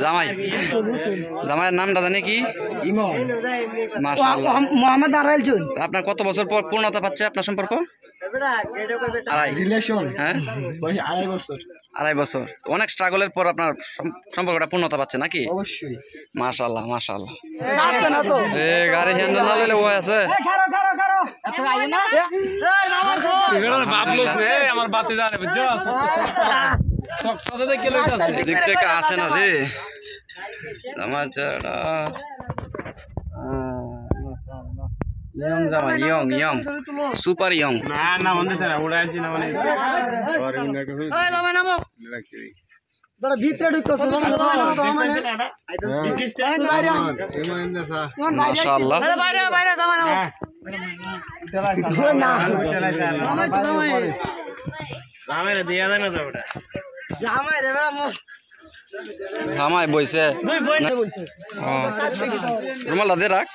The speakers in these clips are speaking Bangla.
জামাই জামাইয়ের নামটা জানে কি? মোহাম্মদ আরাইল চুন। আপনার কত বছর পর পূর্ণতা পাচ্ছে আপনার সম্পর্ক? হ্যাঁ, 2.5 বছর। 2.5 বছর। অনেক স্ট্রাগলের পর আপনার সম্পর্কটা পূর্ণতা পাচ্ছে নাকি? অবশ্যই। মাশাআল্লাহ মাশাআল্লাহ। গাড়ি হ্যান্ডেল না লইলে ও আছে। এদিক থেকে আসে না রে আমার ইয়ং জামাই, ইয়ং সুপার ইয়ং। মাশাআল্লাহ। জামাই বইছে রুমাল দে রাখ।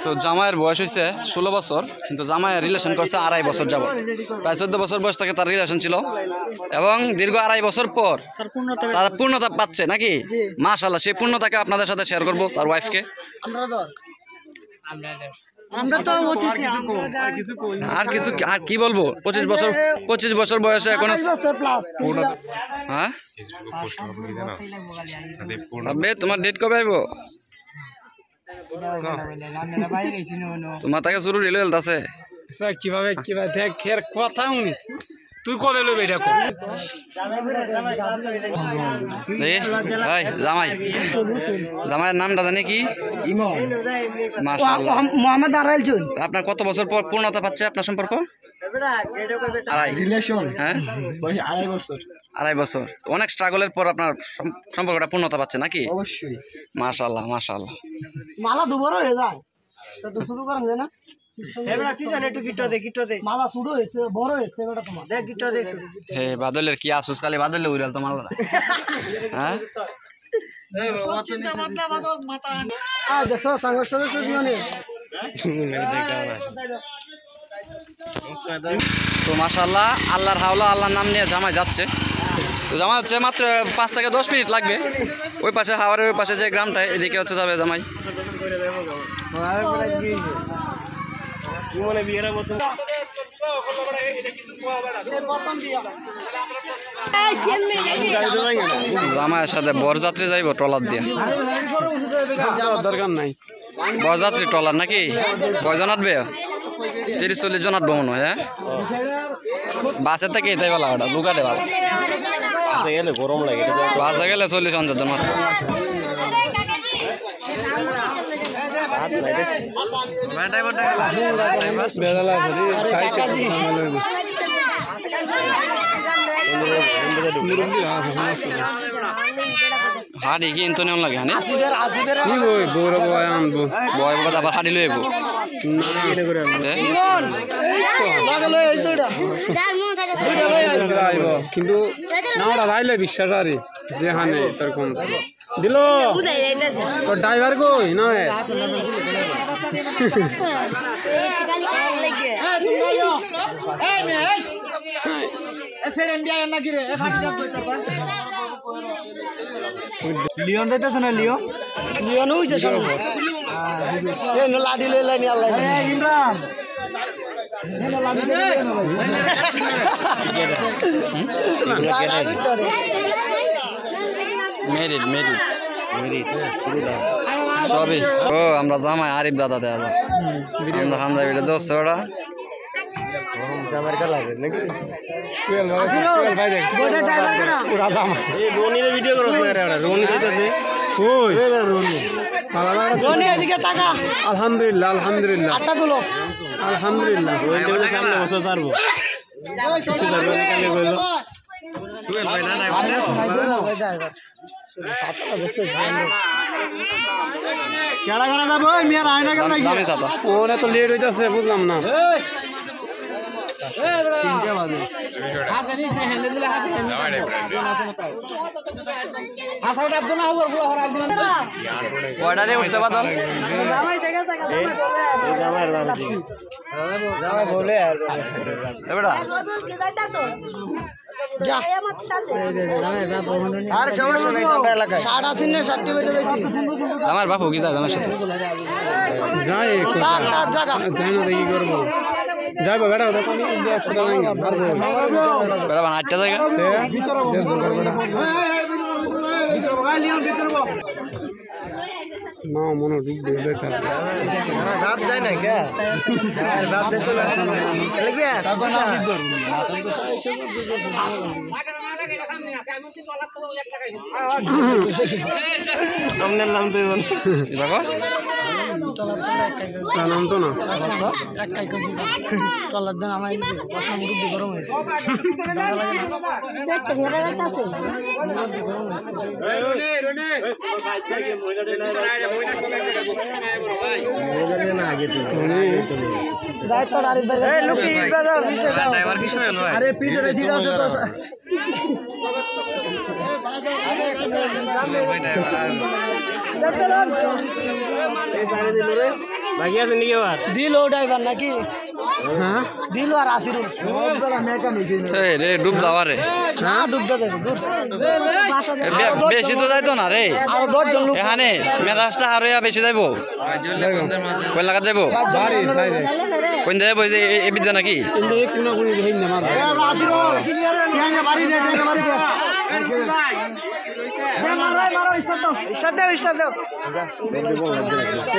তো জামাইয়ের বয়স হয়েছে 16 বছর, কিন্তু জামাইয়ের রিলেশন করছে 2.5 বছর যাব। প্রায় 14 বছর বয়স থেকে তার রিলেশন ছিল এবং দীর্ঘ 2.5 বছর পর তার পূর্ণতা পাচ্ছে নাকি? মাশাআল্লাহ। সেই পূর্ণতাকে আপনাদের সাথে শেয়ার করবো, তার ওয়াইফকে। আর কিছু আর কি বলবো? 25 বছর বয়সে এখন। হ্যাঁ, তোমার ডেট কবে আইব? তোমার তাকে শুরু রিল আছে কিভাবে কথা শুনিস তুই কবে লইবে এটা কর। জামাই জামাইয়ের নামটা জানে কি? মোহাম্মদ আরাইল চুন। আপনার কত বছর পর পূর্ণতা পাচ্ছে আপনার সম্পর্ক? হ্যাঁ, 2.5 বছর। 2.5 বছর। অনেক স্ট্রাগলের পর আপনার সম্পর্কটা পূর্ণতা পাচ্ছে নাকি? অবশ্যই। মাশাআল্লাহ মাশাআল্লাহ। মালা দুবার হয়ে যায় তো শুরু করেন না মালা শুরু হয়েছে, বড় হয়েছে তোমার দেখ গিট্টো দেখ। হে বাদলের কি আসুস খালি বাদলে উড়াল তো মালা। হ্যাঁ, দেখো সংঘর্ষ তো মাশাআল্লাহ, আল্লাহর হাওলা আল্লাহর নাম নিয়ে জামাই যাচ্ছে। তো জামাই হচ্ছে মাত্র 5 থেকে 10 মিনিট লাগবে। ওই পাশে হাওয়ারের ওই পাশে যে গ্রামটা, এদিকে হচ্ছে যাবে জামাই। জামাইয়ের সাথে বরযাত্রী যাইব ট্রলার দিয়ে। দরকার নাই বরযাত্রী ট্রলার নাকি? কয়জন আটবে? 30-40 জন আটবো মনে হয়। হ্যাঁ, বাসের থেকে এটাই ভালো, ওটা দুকাটে ভালো। গরম লাগে বাসে গেলে 40-50 জন মাত্র। হাড়ি কিন্তু নিয়ম লাগে হানি বয় কথা আবার হাড়ি লইব কিন্তু না রাইলে বিশ্বাস আরে যে হানে তোর কম দিল তোর ড্রাইভার কই নয় লিওন দিতেছে না লিওন লিওন হইছে সব এ ন লাডি লই লাইনি আল্লাহ ইমরান মেরিট মেরিট সবই ও আমরা জামাই আরিফ দাদা দেয়া আমরা হামজা বেটা দোস্ত ওরা জামার কালা নাকি সুয়েল ভাই দেখ পুরা জামা এই রনির ভিডিও করছ না রে রনি কইতাছে কই এ রনি রনি এদিকে তাকা আলহামদুলিল্লাহ আলহামদুলিল্লাহ আটা তুলো আলহামদুলিল্লাহ ওই সামনে বসে ছাড়বো কিছু ধরবে কালে কইলো সুয়েল ভাই না কেডা কেডা যাবো মিয়া আয়না গেল নাকি দামি ছাতা ওরে তো লেট হইতাছে বুঝলাম না কয়টা দিয়ে উঠছে বাদল এবারে আর সমস্যা নাই তো এলাকায় 3.5 না 60 বেজে যাইতি আমার বাপু কি যায় আমার সাথে যাই তার জায়গা যাই না কি করবো যাইবো বেটা বেড়া বান 8টা জায়গা মা মনে ঢুকবে বেটা বাপ যায় না কে বাপ যেতে চলে গিয়া আপনার নাম তো দেখো নাম তো না একাই কই দিছি টলার দেন আমার কথা মুরব্বি গরম হইছে দাদা লাগে না একটা ঘেরা রাখা আছে রনে দায়িত্ব আরিফ ভাই এই লোক কি দাও পিছে দাও ড্রাইভার কি শুনেন ভাই আরে পিছে রেজি দাও তো বাকি আছে নাকি আবার দিল ড্রাইভার নাকি হ্যাঁ দিল আর আসিরুল মেকানিক এই রে ডুব দাওয়া রে না ডুবতে দেবে দূর বেশি তো যাইতো না রে আর 10 জন লোক এখানে মেজাজটা আর বেশি যাইবো কোন লাগা যাইবো বাড়ি সাইডে কোন যাইবো এই যে এই বিদ্যা নাকি কিন্তু এক কোনা কোনি হই না মার আসিরুল কেন বাড়ি দে বাড়ি দে স্টার্ট দাও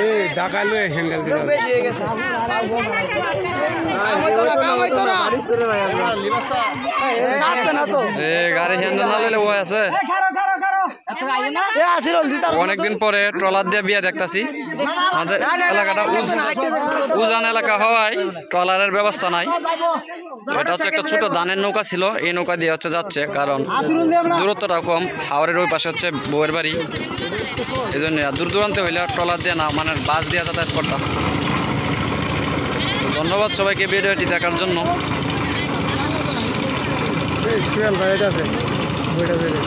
এই ঢাকাইলো হ্যান্ডেল দিল বেশি হয়ে গেছে আসছে না তো এ গাড়ি হ্যান্ডেল না লইলে ও আছে আসিরুল দিতার অনেকদিন পরে ট্রলার দিয়ে বিয়া দেখতাছি আমাদের এলাকাটা উজান এলাকা হওয়ায় ট্রলারের ব্যবস্থা নাই এটা হচ্ছে একটা ছোট ধানের নৌকা ছিল এই নৌকা দিয়ে হচ্ছে যাচ্ছে কারণ দূরত্বটা কম হাওড়ের ওই পাশে হচ্ছে বউয়ের বাড়ি এই জন্য দূর দূরান্তে হইলে ট্রলার দিয়ে না মানে বাস দিয়ে যাতায়াত করতাম ধন্যবাদ সবাইকে ভিডিওটি দেখার জন্য এই টুয়েল ভাই এটা আছে বইটা বেরে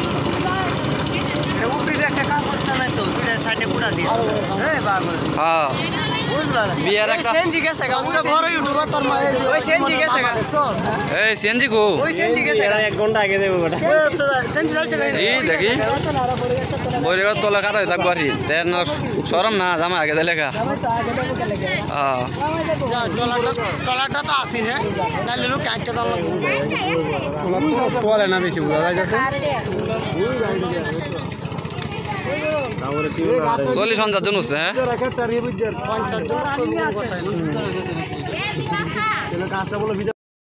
একটা কাজ করতে নাই তো দুইটা সাইডে পুরা দিয়ে এই বাবা হ্যাঁ বুঝলা বিয়ার একটা সেনজি গেছে গাছে বড় ইউটিউবার তোর মা ওই সেনজি গেছে দেখছস এই সিএনজি কো ওই সেনজি গেছে এরা 1 ঘন্টা আগে দেব বেটা সেনজি যাইছে এই দেখি বইরে তোলা কাটা থাকবো আর দেন সরম না জামা আগে লেখা হ্যাঁ টলাটা তো আসিন হ্যাঁ নালে লোক কাটতে দাও আমার তো পরে না বেশি বুঝা যাইতেছে 40 50 জন হচ্ছে হ্যাঁ 50 জন তো কথা